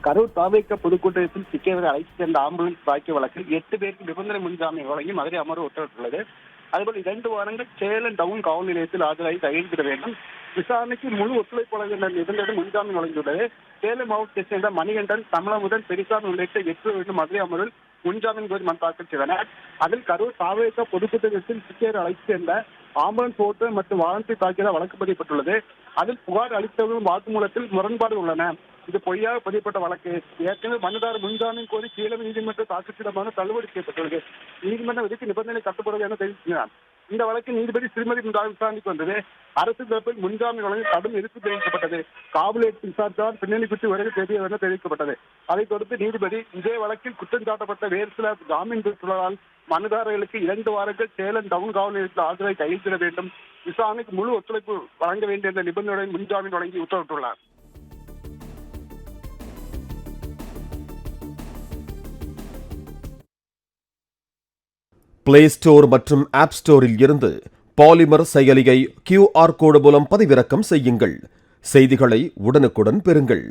கரூர் தாவேக பொதுக்கூட்டத்தில் சிக்கியவரை அழைத்து சென்ற ஆம்புலன்ஸ் பாக்கிய வழக்கில் 8 பேருக்கு நிபந்தனை முன்ஜாமீன் வழங்கி மதுரை அமர்வு உத்தரவிட்டுள்ளது. அதுபோல் 2 வாரங்கள் சேலம் டவுன் காவல் நிலையத்தில் ஆஜராகி கையெழுத்திட வேண்டும். விசாரணைக்கு முழு ஒத்துழைப்பு வழங்க நிபந்தனை முன்ஜாமீன் வழங்கியுள்ளது. சேலம் மாவட்டத்தைச் சேர்ந்த மணிகண்டன், தமிழமுதன், பெரிசாமி உள்ளிட்ட 8 பேரும் மதுரை அமர்வில் முன்ஜாமீன் கோரி மனு தாக்கல் செய்தனர். அதில் கரூர் தாவேக பொதுக்கூட்டத்தில் சிக்கியவரை அழைத்து சென்ற ஆம்புலன்ஸ் ஓட்டுநர் மற்றும் வாகனத்தை தாக்கியதாக வழக்கு பதியப்பட்டுள்ளது. அதில் புகார் அளித்தவர்கள் வாக்குமூலத்தில் முரண்பாடு உள்ளன. இது பொய்யாக பதியப்பட்ட வழக்கு. ஏற்கனவே மனுதாரர் முன்ஜாமீன் கோரி கீழமை நீதிமன்ற தாக்கல் தள்ளுபடி செய்யப்பட்டுள்ளது. நீதிமன்றம் விதிக்கு நிபந்தனை கட்டுப்படுவது என தெரிவிக்கிறார். இந்த வழக்கில் நீதிபதி ஸ்ரீமதி விசாரணைக்கு வந்தது. அரசு தரப்பில் முன்ஜாமீன் வழங்கி கடும் எதிர்ப்பு தெரிவிக்கப்பட்டது. காவல் விசாரித்தால் பின்னணி குறித்து விரைவில் தெரிய என தெரிவிக்கப்பட்டது. அதைத் தொடர்ந்து நீதிபதி இதே வழக்கில் குற்றம் சாட்டப்பட்ட வேறு சில ஜாமீன் பெற்றுள்ளதால் மனுதாரர்களுக்கு 2 வாரங்கள் சேலம் டவுன் காவல் நிலையத்தில் ஆஜராகி கையெழுத்திட வேண்டும், விசாரணைக்கு முழு ஒத்துழைப்பு வழங்க வேண்டிய என்ற நிபந்தனையுடன் முன்ஜாமீன் வழங்கி உத்தரவிட்டுள்ளார். பிளே ஸ்டோர் மற்றும் ஆப் ஸ்டோரில் இருந்து பாலிமர் செயலியை QR கோடு மூலம் பதிவிறக்கம் செய்யுங்கள். செய்திகளை உடனுக்குடன் பெறுங்கள்.